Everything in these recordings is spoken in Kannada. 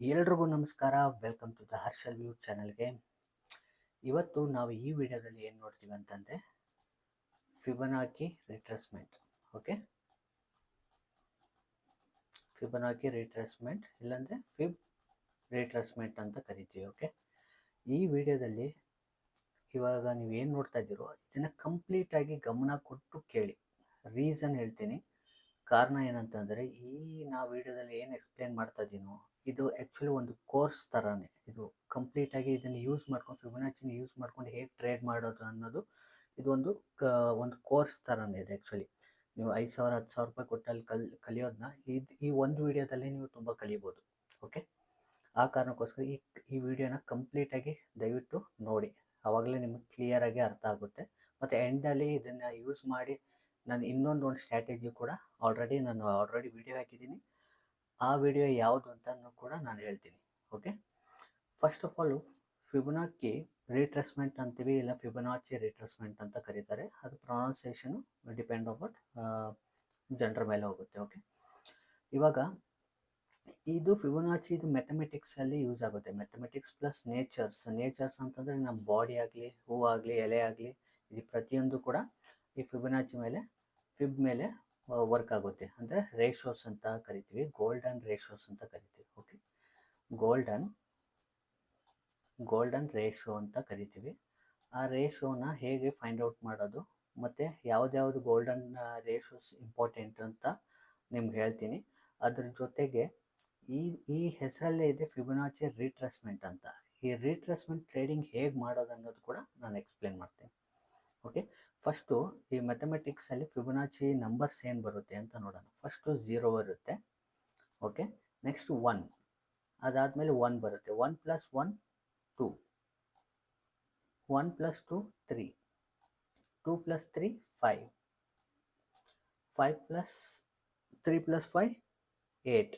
ಎಲ್ರಿಗೂ ನಮಸ್ಕಾರ. Welcome to the Harshal view ಚಾನಲ್ಗೆ. ಇವತ್ತು ನಾವು ಈ ವಿಡಿಯೋದಲ್ಲಿ ಏನು ನೋಡ್ತೀವಿ ಅಂತಂದರೆ Fibonacci retracement. Okay, Fibonacci retracement ಇಲ್ಲಾಂದರೆ ಫಿಬ್ ರಿಟ್ರೇಸ್ಮೆಂಟ್ ಅಂತ ಕರಿತೀವಿ. ಓಕೆ, ಈ ವಿಡಿಯೋದಲ್ಲಿ ಇವಾಗ ನೀವು ಏನು ನೋಡ್ತಾ ಇದ್ದೀರೋ ಇದನ್ನು ಕಂಪ್ಲೀಟಾಗಿ ಗಮನ ಕೊಟ್ಟು ಕೇಳಿ. ರೀಸನ್ ಹೇಳ್ತೀನಿ. ಕಾರಣ ಏನಂತಂದರೆ ನಾವು ವಿಡಿಯೋದಲ್ಲಿ ಏನು ಎಕ್ಸ್ಪ್ಲೇನ್ ಮಾಡ್ತಾ ಇದ್ದೀನೋ ಇದು ಆ್ಯಕ್ಚುಲಿ ಒಂದು ಕೋರ್ಸ್ ಥರನೇ. ಇದು ಕಂಪ್ಲೀಟಾಗಿ ಇದನ್ನು ಯೂಸ್ ಮಾಡ್ಕೊಂಡು ಫಿಬೊನಾಚಿನ ಯೂಸ್ ಮಾಡ್ಕೊಂಡು ಹೇಗೆ ಟ್ರೇಡ್ ಮಾಡೋದು ಅನ್ನೋದು ಇದು ಒಂದು ಕೋರ್ಸ್ ಥರನೇ ಇದೆ. ಆ್ಯಕ್ಚುಲಿ ನೀವು 5,000 10,000 ರೂಪಾಯಿ ಕೊಟ್ಟಲ್ಲಿ ಕಲಿಯೋದನ್ನ ಈ ಒಂದು ವಿಡಿಯೋದಲ್ಲೇ ನೀವು ತುಂಬ ಕಲಿಬೋದು. ಓಕೆ, ಆ ಕಾರಣಕ್ಕೋಸ್ಕರ ಈ ವಿಡಿಯೋನ ಕಂಪ್ಲೀಟಾಗಿ ದಯವಿಟ್ಟು ನೋಡಿ. ಆವಾಗಲೇ ನಿಮಗೆ ಕ್ಲಿಯರಾಗಿ ಅರ್ಥ ಆಗುತ್ತೆ. ಮತ್ತು ಎಂಡಲ್ಲಿ ಇದನ್ನು ಯೂಸ್ ಮಾಡಿ ನಾನು ಇನ್ನೊಂದು ಸ್ಟ್ರಾಟಜಿ ಕೂಡ ಆಲ್ರೆಡಿ ವಿಡಿಯೋ ಹಾಕಿದ್ದೀನಿ. ಆ ವಿಡಿಯೋ ಯಾವುದು ಅಂತಲೂ ಕೂಡ ನಾನು ಹೇಳ್ತೀನಿ. Okay, first of all Fibonacci retracement ಅಂತೀವಿ, ಇಲ್ಲ ಫಿಬೊನಾಚಿ ರಿಟ್ರೇಸ್ಮೆಂಟ್ ಅಂತ ಕರೀತಾರೆ. ಅದು ಪ್ರೊನೌನ್ಸಿಯೇಷನು ಡಿಪೆಂಡ್ ಅಬೌಟ್ ಜನರ ಮೇಲೆ ಹೋಗುತ್ತೆ. ಓಕೆ, ಇವಾಗ ಇದು ಫಿಬೊನಾಚಿ ಇದು ಮ್ಯಾಥಮೆಟಿಕ್ಸಲ್ಲಿ ಯೂಸ್ ಆಗುತ್ತೆ. ಮ್ಯಾಥಮೆಟಿಕ್ಸ್ ಪ್ಲಸ್ ನೇಚರ್ಸ್ ಅಂತಂದರೆ ನಮ್ಮ ಬಾಡಿ ಆಗಲಿ, ಹೂವಾಗಲಿ, ಎಲೆ ಆಗಲಿ, ಇದು ಪ್ರತಿಯೊಂದು ಕೂಡ ಈ ಫಿಬೊನಾಚಿ ಮೇಲೆ ಫಿಬ್ ಮೇಲೆ ವರ್ಕ್ ಆಗುತ್ತೆ. ಅಂದರೆ ರೇಷೋಸ್ ಅಂತ ಕರಿತೀವಿ, ಗೋಲ್ಡನ್ ರೇಷೋಸ್ ಅಂತ ಕರಿತೀವಿ. ಓಕೆ, ಗೋಲ್ಡನ್ ರೇಷೋ ಅಂತ ಕರಿತೀವಿ. ಆ ರೇಷೋನ ಹೇಗೆ ಫೈಂಡ್ ಔಟ್ ಮಾಡೋದು ಮತ್ತು ಯಾವ್ದ್ಯಾವುದು ಗೋಲ್ಡನ್ ರೇಷೋಸ್ ಇಂಪಾರ್ಟೆಂಟ್ ಅಂತ ನಿಮ್ಗೆ ಹೇಳ್ತೀನಿ. ಅದ್ರ ಜೊತೆಗೆ ಈ ಹೆಸರಲ್ಲೇ ಇದೆ ಫಿಬೊನಾಚಿ ರಿಟ್ರೇಸ್ಮೆಂಟ್ ಅಂತ. ಈ ರಿಟ್ರೇಸ್ಮೆಂಟ್ ಟ್ರೇಡಿಂಗ್ ಹೇಗೆ ಮಾಡೋದು ಅನ್ನೋದು ಕೂಡ ನಾನು ಎಕ್ಸ್ಪ್ಲೇನ್ ಮಾಡ್ತೀನಿ. ಓಕೆ, ಫಸ್ಟು ಈ ಮ್ಯಾಥಮೆಟಿಕ್ಸಲ್ಲಿ ಫಿಬೊನಾಚಿ ನಂಬರ್ಸ್ ಏನು ಬರುತ್ತೆ ಅಂತ ನೋಡೋಣ. ಫಸ್ಟು 0 ಬರುತ್ತೆ. ಓಕೆ, ನೆಕ್ಸ್ಟ್ 1, ಅದಾದಮೇಲೆ 1 ಬರುತ್ತೆ. 1 + 1 2, 1 + 2 3, 2 + 3 5, 5 + 3 + 5 8,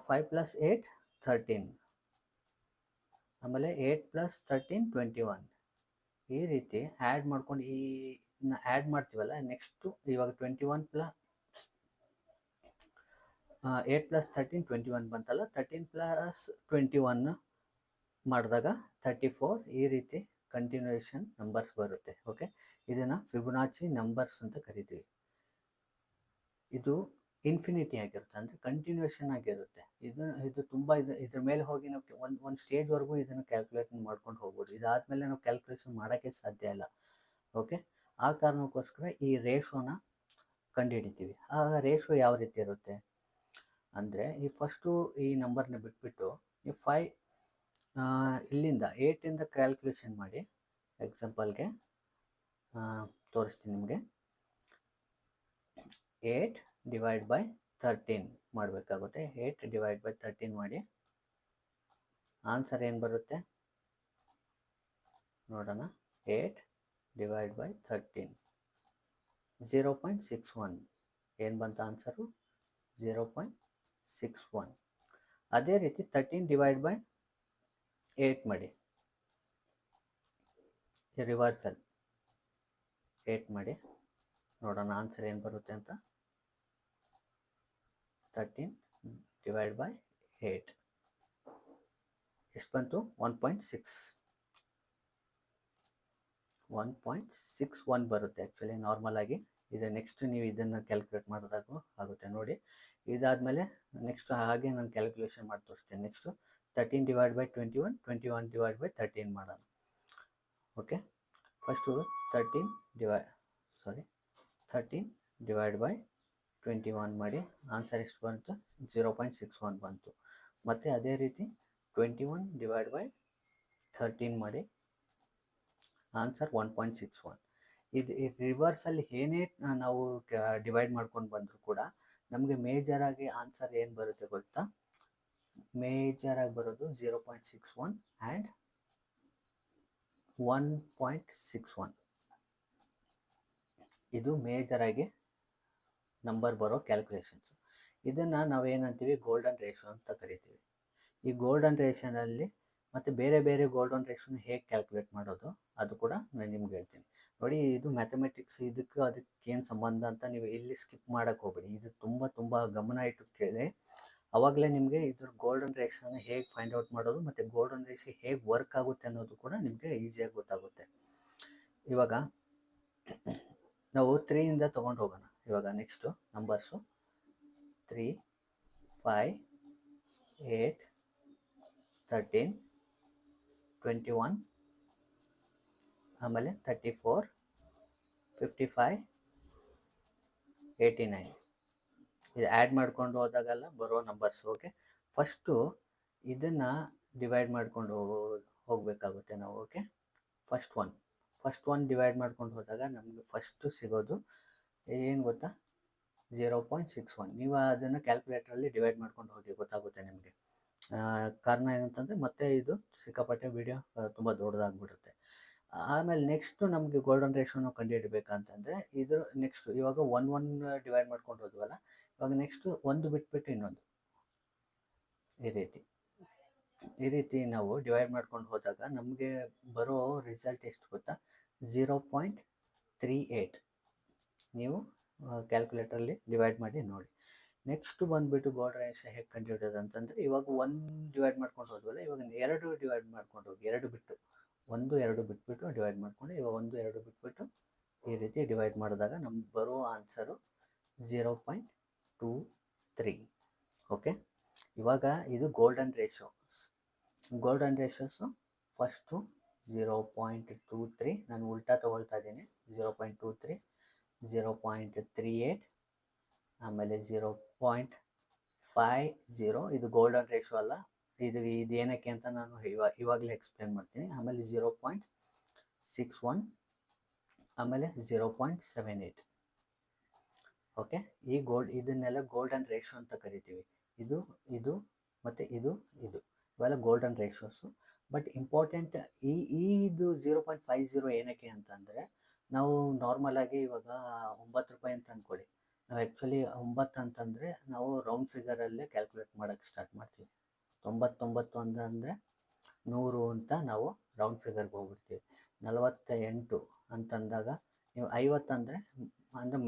5 + 8 13, ಆಮೇಲೆ 8 + 13 21. ಈ ರೀತಿ ಆ್ಯಡ್ ಮಾಡ್ಕೊಂಡು ಆ್ಯಡ್ ಮಾಡ್ತೀವಲ್ಲ. ನೆಕ್ಸ್ಟು ಇವಾಗ 21 + 8 + 13 21 ಬಂತಲ್ಲ. 13 + 21 ಮಾಡಿದಾಗ 34. ಈ ರೀತಿ ಕಂಟಿನ್ಯೂಯೇಷನ್ ನಂಬರ್ಸ್ ಬರುತ್ತೆ. ಓಕೆ, ಇದನ್ನು ಫಿಬೊನಾಚಿ ನಂಬರ್ಸ್ ಅಂತ ಕರಿತೀವಿ. ಇದು ಇನ್ಫಿನಿಟಿ ಆಗಿರುತ್ತೆ, ಅಂದರೆ ಕಂಟಿನ್ಯೂಯೇಷನ್ ಆಗಿರುತ್ತೆ. ಇದು ತುಂಬ ಇದ್ರ ಮೇಲೆ ಹೋಗಿ ನಾವು ಒಂದು ಸ್ಟೇಜ್ವರೆಗೂ ಇದನ್ನು ಕ್ಯಾಲ್ಕುಲೇಟ್ ಮಾಡ್ಕೊಂಡು ಹೋಗ್ಬೋದು. ಇದಾದಮೇಲೆ ನಾವು ಕ್ಯಾಲ್ಕುಲೇಷನ್ ಮಾಡೋಕ್ಕೆ ಸಾಧ್ಯ ಇಲ್ಲ. ಓಕೆ, ಆ ಕಾರಣಕ್ಕೋಸ್ಕರ ಈ ರೇಷೋನ ಕಂಡುಹಿಡಿತೀವಿ. ಆ ರೇಷೋ ಯಾವ ರೀತಿ ಇರುತ್ತೆ ಅಂದರೆ, ಈ ಫಸ್ಟು ಈ ನಂಬರ್ನ ಬಿಟ್ಬಿಟ್ಟು ಈ 5 ಇಲ್ಲಿಂದ 8ಇಂದ ಕ್ಯಾಲ್ಕುಲೇಷನ್ ಮಾಡಿ. ಎಕ್ಸಾಂಪಲ್ಗೆ ತೋರಿಸ್ತೀನಿ ನಿಮಗೆ. 8 / 13 ಮಾಡಬೇಕಾಗುತ್ತೆ. 8 / 13 ಮಾಡಿ. ಆನ್ಸರ್ ಏನು ಬರುತ್ತೆ ನೋಡೋಣ. 8 / 13 0.61. ಏನು ಬಂತ ಆನ್ಸರು? 0.61. ಅದೇ ರೀತಿ 13 / 8 ಮಾಡಿ. ರಿವರ್ಸಲ್ 8 ಮಾಡಿ ನೋಡೋಣ ಆನ್ಸರ್ ಏನು ಬರುತ್ತೆ ಅಂತ. 13 / 8 ಎಷ್ಟು ಬಂತು? 1.61 ಬರುತ್ತೆ ಆ್ಯಕ್ಚುಲಿ ನಾರ್ಮಲ್ ಆಗಿ. ಇದು ನೆಕ್ಸ್ಟ್ ನೀವು ಇದನ್ನು ಕ್ಯಾಲ್ಕುಲೇಟ್ ಮಾಡಿದಾಗೂ ಆಗುತ್ತೆ ನೋಡಿ. ಇದಾದಮೇಲೆ ನೆಕ್ಸ್ಟ್ ಹಾಗೆ ನಾನು ಕ್ಯಾಲ್ಕುಲೇಷನ್ ಮಾಡಿ ತೋರಿಸ್ತೀನಿ. ನೆಕ್ಸ್ಟು 13 / 21, 21 / 13 ಮಾಡೋಣ. ಓಕೆ, ಫಸ್ಟು 13 / 21 ಮಾಡಿ. ಆನ್ಸರ್ ಎಷ್ಟು ಬಂತು? 0.61 ಬಂತು. ಮತ್ತು ಅದೇ ರೀತಿ 21 / 13 ಮಾಡಿ. ಆನ್ಸರ್ 1.61. ಇದು ರಿವರ್ಸಲ್ಲಿ ಏನೇ ನಾವು ಡಿವೈಡ್ ಮಾಡ್ಕೊಂಡು ಬಂದರೂ ಕೂಡ ನಮಗೆ ಮೇಜರಾಗಿ ಆನ್ಸರ್ ಏನು ಬರುತ್ತೆ ಗೊತ್ತಾ? ಮೇಜರಾಗಿ ಬರೋದು 0.61 ಆ್ಯಂಡ್ 1.61. ಇದು ಮೇಜರಾಗಿ ನಂಬರ್ ಬರೋ ಕ್ಯಾಲ್ಕುಲೇಷನ್ಸು. ಇದನ್ನು ನಾವೇನಂತೀವಿ? ಗೋಲ್ಡನ್ ರೇಷೋ ಅಂತ ಕರಿತೀವಿ. ಈ ಗೋಲ್ಡನ್ ರೇಷನಲ್ಲಿ ಮತ್ತು ಬೇರೆ ಬೇರೆ ಗೋಲ್ಡನ್ ರೇಷನ್ನ ಹೇಗೆ ಕ್ಯಾಲ್ಕುಲೇಟ್ ಮಾಡೋದು ಅದು ಕೂಡ ನಾನು ನಿಮ್ಗೆ ಹೇಳ್ತೀನಿ ನೋಡಿ. ಇದು ಮ್ಯಾಥಮೆಟಿಕ್ಸ್, ಅದಕ್ಕೆ ಏನು ಸಂಬಂಧ ಅಂತ ನೀವು ಇಲ್ಲಿ ಸ್ಕಿಪ್ ಮಾಡೋಕ್ಕೆ ಹೋಗ್ಬೇಡಿ. ಇದು ತುಂಬ ಗಮನ ಇಟ್ಟು ಕೇಳಿ. ಅವಾಗಲೇ ನಿಮಗೆ ಇದ್ರ ಗೋಲ್ಡನ್ ರೇಷಿಯೋನ ಹೇಗೆ ಫೈಂಡ್ ಔಟ್ ಮಾಡೋದು ಮತ್ತು ಗೋಲ್ಡನ್ ರೇಷಿಯೋ ಹೇಗೆ ವರ್ಕ್ ಆಗುತ್ತೆ ಅನ್ನೋದು ಕೂಡ ನಿಮಗೆ ಈಸಿಯಾಗಿ ಗೊತ್ತಾಗುತ್ತೆ. ಇವಾಗ ನಾವು 3ಇಂದ ತೊಗೊಂಡು ಹೋಗೋಣ. ಇವಾಗ ನೆಕ್ಸ್ಟು ನಂಬರ್ಸು 3, 5, 8, 13, 21, ಆಮೇಲೆ 34, 55, 89 ಇದು ಆ್ಯಡ್ ಮಾಡ್ಕೊಂಡು ಹೋದಾಗೆಲ್ಲ ಬರೋ ನಂಬರ್ಸ್. ಓಕೆ, ಫಸ್ಟು ಇದನ್ನು ಡಿವೈಡ್ ಮಾಡ್ಕೊಂಡು ಹೋಗಬೇಕಾಗುತ್ತೆ ನಾವು. ಓಕೆ, ಫಸ್ಟ್ ಒನ್ ಡಿವೈಡ್ ಮಾಡ್ಕೊಂಡು ಹೋದಾಗ ನಮಗೆ ಫಸ್ಟು ಸಿಗೋದು ಏನು ಗೊತ್ತಾ, 0.61. ನೀವು ಅದನ್ನು ಕ್ಯಾಲ್ಕುಲೇಟ್ರಲ್ಲಿ ಡಿವೈಡ್ ಮಾಡ್ಕೊಂಡು ಹೋಗಿ ಗೊತ್ತಾಗುತ್ತೆ ನಿಮಗೆ. ಕಾರಣ ಏನಂತಂದರೆ ಮತ್ತೆ ಇದು ಸಿಕ್ಕಾಪಟ್ಟೆ ವಿಡಿಯೋ ತುಂಬ ದೊಡ್ಡದಾಗ್ಬಿಡುತ್ತೆ. ಆಮೇಲೆ ನೆಕ್ಸ್ಟು ನಮಗೆ ಗೋಲ್ಡನ್ ರೇಷಿಯೋನ ಕಂಡುಹಿಡಬೇಕಂತಂದರೆ ಇದ್ರ ನೆಕ್ಸ್ಟು ಇವಾಗ 1 ಡಿವೈಡ್ ಮಾಡ್ಕೊಂಡು ಹೋದ್ವಲ್ಲ, ಇವಾಗ ನೆಕ್ಸ್ಟು ಒಂದು ಬಿಟ್ಬಿಟ್ಟು ಇನ್ನೊಂದು ಈ ರೀತಿ ನಾವು ಡಿವೈಡ್ ಮಾಡ್ಕೊಂಡು ಹೋದಾಗ ನಮಗೆ ಬರೋ ರಿಸಲ್ಟ್ ಎಷ್ಟು ಗೊತ್ತಾ, 0.38. ನೀವು ಕ್ಯಾಲ್ಕುಲೇಟ್ರಲ್ಲಿ ಡಿವೈಡ್ ಮಾಡಿ ನೋಡಿ. ನೆಕ್ಸ್ಟ್ ಬಂದುಬಿಟ್ಟು ಗೋಲ್ಡನ್ ರೇಷಿಯೋ ಹೇಗೆ ಕಂಡುಹಿಡಿಯೋದು ಅಂತಂದರೆ, ಇವಾಗ 1 ಡಿವೈಡ್ ಮಾಡ್ಕೊಂಡು ಹೋದ್ವಲ್ಲ, ಇವಾಗ 2 ಡಿವೈಡ್ ಮಾಡ್ಕೊಂಡು ಹೋಗಿ 2 ಬಿಟ್ಟು 1 2 ಬಿಟ್ಬಿಟ್ಟು ಡಿವೈಡ್ ಮಾಡಿಕೊಂಡು ಇವಾಗ 1 2 ಬಿಟ್ಬಿಟ್ಟು ಈ ರೀತಿ ಡಿವೈಡ್ ಮಾಡಿದಾಗ ನಮ್ಗೆ ಬರೋ ಆನ್ಸರು 0.23. ಓಕೆ, ಇವಾಗ ಇದು ಗೋಲ್ಡನ್ ರೇಷಿಯೋಸು ಫಸ್ಟು 0.23, ನಾನು ಉಲ್ಟಾ ತೊಗೊಳ್ತಾ ಇದ್ದೀನಿ. 0.23, 0.38, ಆಮೇಲೆ 0.50. ಇದು ಗೋಲ್ಡನ್ ರೇಷಿಯೋ ಅಲ್ಲ, ಇದು ಏನಕ್ಕೆ ಅಂತ ನಾನು ಇವಾಗಲೇ ಎಕ್ಸ್ಪ್ಲೇನ್ ಮಾಡ್ತೀನಿ. ಆಮೇಲೆ 0.61, ಆಮೇಲೆ 0.78. ಓಕೆ, ಇದನ್ನೆಲ್ಲ ಗೋಲ್ಡನ್ ರೇಷಿಯೋ ಅಂತ ಕರಿತೀವಿ. ಇದು ಮತ್ತು ಇದು ಇವೆಲ್ಲ ಗೋಲ್ಡನ್ ರೇಷಿಯೋಸು. ಬಟ್ ಇಂಪಾರ್ಟೆಂಟ್ ಇದು 0.50 ಏನಕ್ಕೆ ಅಂತಂದರೆ, ನಾವು ನಾರ್ಮಲಾಗಿ ಇವಾಗ 9 ರೂಪಾಯಿ ಅಂತ ಅಂದ್ಕೊಳ್ಳಿ. ನಾವು ಆ್ಯಕ್ಚುಲಿ 9 ಅಂತಂದರೆ ನಾವು ರೌಂಡ್ ಫಿಗರಲ್ಲೇ ಕ್ಯಾಲ್ಕುಲೇಟ್ ಮಾಡೋಕ್ಕೆ ಸ್ಟಾರ್ಟ್ ಮಾಡ್ತೀವಿ. 99 ಅಂತಂದರೆ 100 ಅಂತ ನಾವು ರೌಂಡ್ ಫಿಗರ್ಗೆ ಹೋಗ್ಬಿಡ್ತೀವಿ. 48 ಅಂತಂದಾಗ ನೀವು 50 ಅಂದರೆ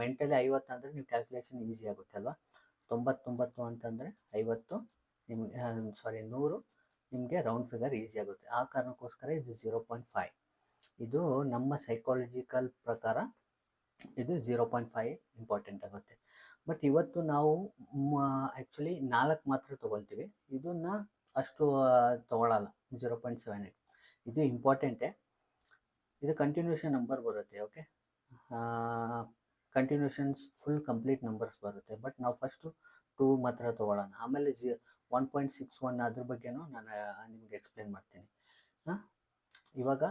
ಮೆಂಟಲಿ 50 ಅಂದರೆ ನೀವು ಕ್ಯಾಲ್ಕುಲೇಷನ್ ಈಸಿ ಆಗುತ್ತೆ ಅಲ್ವಾ. 99 ಅಂತಂದರೆ 50 ನಿಮಗೆ 100 ನಿಮಗೆ ರೌಂಡ್ ಫಿಗರ್ ಈಸಿ ಆಗುತ್ತೆ. ಆ ಕಾರಣಕ್ಕೋಸ್ಕರ ಇದು 0.5. ಇದು ನಮ್ಮ ಸೈಕಾಲಜಿಕಲ್ ಪ್ರಕಾರ ಇದು 0.5 ಇಂಪಾರ್ಟೆಂಟ್ ಆಗುತ್ತೆ. ಬಟ್ ಇವತ್ತು ನಾವು ಆ್ಯಕ್ಚುಲಿ 4 ಮಾತ್ರ ತೊಗೊಳ್ತೀವಿ, ಇದನ್ನು ಅಷ್ಟು ತೊಗೊಳಲ್ಲ. 0.78 ಇದು ಇಂಪಾರ್ಟೆಂಟೇ. ಇದು ಕಂಟಿನ್ಯೂಷನ್ ನಂಬರ್ ಬರುತ್ತೆ. ಓಕೆ, ಕಂಟಿನ್ಯೂಷನ್ಸ್ ಫುಲ್ ಕಂಪ್ಲೀಟ್ ನಂಬರ್ಸ್ ಬರುತ್ತೆ. ಬಟ್ ನಾವು ಫಸ್ಟು 2 ಮಾತ್ರ ತೊಗೊಳ್ಳೋಣ. ಆಮೇಲೆ 1.61 ಅದ್ರ ಬಗ್ಗೆನೂ ನಾನು ನಿಮಗೆ ಎಕ್ಸ್ಪ್ಲೇನ್ ಮಾಡ್ತೀನಿ. ಇವಾಗ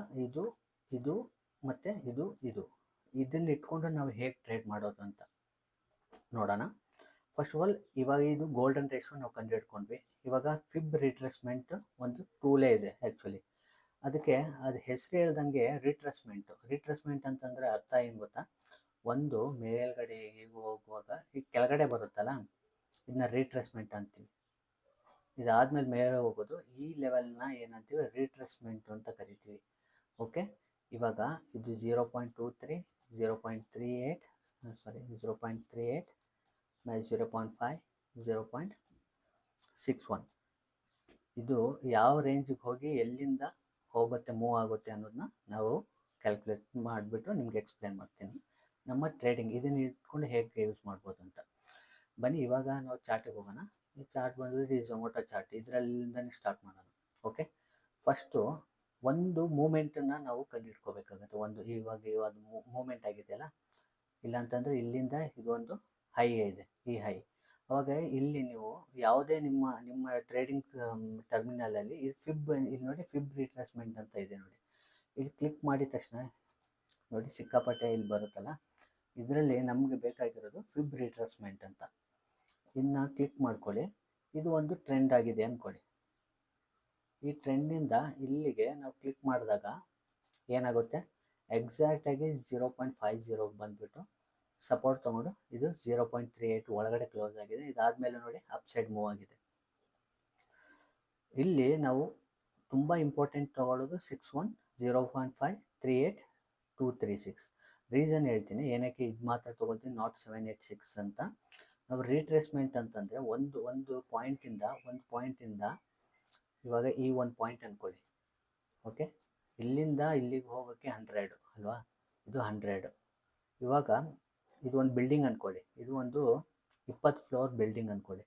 ಇದು ಮತ್ತು ಇದನ್ನು ಇಟ್ಕೊಂಡು ನಾವು ಹೇಗೆ ಟ್ರೇಡ್ ಮಾಡೋದು ಅಂತ ನೋಡೋಣ. ಫಸ್ಟ್ ಆಫ್ ಆಲ್ ಇವಾಗ ಇದು ಗೋಲ್ಡನ್ ರೇಷಿಯೋ ನಾವು ಕಂಡುಹಿಡ್ಕೊಂಡ್ವಿ. ಇವಾಗ ಫಿಬ್ ರಿಟ್ರೇಸ್ಮೆಂಟ್ ಒಂದು ಟೂಲೇ ಇದೆ ಆ್ಯಕ್ಚುಲಿ. ಅದಕ್ಕೆ ಅದು ಹೆಸರು ಹೇಳ್ದಂಗೆ ರಿಟ್ರೇಸ್ಮೆಂಟ್ ಅಂತಂದರೆ ಅರ್ಥ ಏನು ಗೊತ್ತಾ, ಒಂದು ಮೇಲ್ಗಡೆ ಹೋಗುವಾಗ ಈಗ ಕೆಳಗಡೆ ಬರುತ್ತಲ್ಲ, ಇದನ್ನ ರಿಟ್ರೇಸ್ಮೆಂಟ್ ಅಂತೀವಿ. ಇದಾದಮೇಲೆ ಮೇಲೆ ಹೋಗೋದು, ಈ ಲೆವೆಲ್ನ ಏನಂತೀವಿ, ರಿಟ್ರೇಸ್ಮೆಂಟು ಅಂತ ಕರಿತೀವಿ. ಓಕೆ, ಇವಾಗ ಇದು 0.23, 0.38, 0.38, 0.5, 0.61. ಇದು ಯಾವ ರೇಂಜಿಗೆ ಹೋಗಿ ಎಲ್ಲಿಂದ ಹೋಗುತ್ತೆ, ಮೂವ್ ಆಗುತ್ತೆ ಅನ್ನೋದನ್ನ ನಾವು ಕ್ಯಾಲ್ಕುಲೇಟ್ ಮಾಡಿಬಿಟ್ಟು ನಿಮ್ಗೆ ಎಕ್ಸ್ಪ್ಲೇನ್ ಮಾಡ್ತೀನಿ. ನಮ್ಮ ಟ್ರೇಡಿಂಗ್ ಇದನ್ನು ಇಟ್ಕೊಂಡು ಹೇಗೆ ಯೂಸ್ ಮಾಡ್ಬೋದು ಅಂತ. ಬನ್ನಿ ಇವಾಗ ನಾವು ಚಾರ್ಟಿಗೆ ಹೋಗೋಣ. ಈ ಚಾರ್ಟ್ ಬಂದ್ಬಿಟ್ಟು ಈ ಝೊಮ್ಯಾಟೊ ಚಾರ್ಟ್, ಇದರಲ್ಲಿಂದನೇ ಸ್ಟಾರ್ಟ್ ಮಾಡೋಣ. ಓಕೆ, ಫಸ್ಟು ಒಂದು ಮೂಮೆಂಟನ್ನು ನಾವು ಕಂಡುಹಿಡ್ಕೋಬೇಕಾಗತ್ತೆ. ಇವಾಗ ಮೂಮೆಂಟ್ ಆಗಿದೆಯಲ್ಲ, ಇಲ್ಲಾಂತಂದರೆ ಇಲ್ಲಿಂದ ಇದೊಂದು ಹೈ ಇದೆ, ಈ ಹೈ. ಅವಾಗ ಇಲ್ಲಿ ನೀವು ಯಾವುದೇ ನಿಮ್ಮ ಟ್ರೇಡಿಂಗ್ ಟರ್ಮಿನಲಲ್ಲಿ ಇಲ್ಲಿ ನೋಡಿ, ಫಿಬ್ ರಿಟ್ರೇಸ್ಮೆಂಟ್ ಅಂತ ಇದೆ ನೋಡಿ. ಇಲ್ಲಿ ಕ್ಲಿಕ್ ಮಾಡಿದ ತಕ್ಷಣ ನೋಡಿ ಸಿಕ್ಕಾಪಟ್ಟೆ ಇಲ್ಲಿ ಬರುತ್ತಲ್ಲ, ಇದರಲ್ಲಿ ನಮಗೆ ಬೇಕಾಗಿರೋದು ಫಿಬ್ ರಿಟ್ರೇಸ್ಮೆಂಟ್ ಅಂತ. ಇನ್ನು ಕ್ಲಿಕ್ ಮಾಡ್ಕೊಳ್ಳಿ. ಇದು ಒಂದು ಟ್ರೆಂಡ್ ಆಗಿದೆ ಅಂದ್ಕೊಳ್ಳಿ. ಈ ಟ್ರೆಂಡಿಂದ ಇಲ್ಲಿಗೆ ನಾವು ಕ್ಲಿಕ್ ಮಾಡಿದಾಗ ಏನಾಗುತ್ತೆ, ಎಕ್ಸಾಕ್ಟಾಗಿ 0.50 ಬಂದುಬಿಟ್ಟು ಸಪೋರ್ಟ್ ತೊಗೊಂಡು ಇದು 0.38 ಒಳಗಡೆ ಕ್ಲೋಸ್ ಆಗಿದೆ. ಇದಾದಮೇಲೆ ನೋಡಿ ಅಪ್ ಸೈಡ್ ಮೂವ್ ಆಗಿದೆ. ಇಲ್ಲಿ ನಾವು ತುಂಬ ಇಂಪಾರ್ಟೆಂಟ್ ತೊಗೊಳ್ಳೋದು 61, 0.5, 38, 236. ರೀಸನ್ ಹೇಳ್ತೀನಿ ಏನಕ್ಕೆ ಇದು ಮಾತ್ರ ತೊಗೊಳ್ತೀನಿ, ನಾಟ್ 786 ಅಂತ. ನಾವು ರೀಟ್ರೇಸ್ಮೆಂಟ್ ಅಂತಂದರೆ ಒಂದು ಪಾಯಿಂಟಿಂದ ಇವಾಗ ಈ ಒಂದು ಪಾಯಿಂಟ್ ಅಂದ್ಕೊಳ್ಳಿ, ಓಕೆ, ಇಲ್ಲಿಂದ ಇಲ್ಲಿಗೆ ಹೋಗೋಕ್ಕೆ 100 ಅಲ್ವಾ, ಇದು 100. ಇವಾಗ ಇದು ಒಂದು ಬಿಲ್ಡಿಂಗ್ ಅಂದ್ಕೊಳ್ಳಿ, ಇದು ಒಂದು 20 ಫ್ಲೋರ್ ಬಿಲ್ಡಿಂಗ್ ಅಂದ್ಕೊಳ್ಳಿ.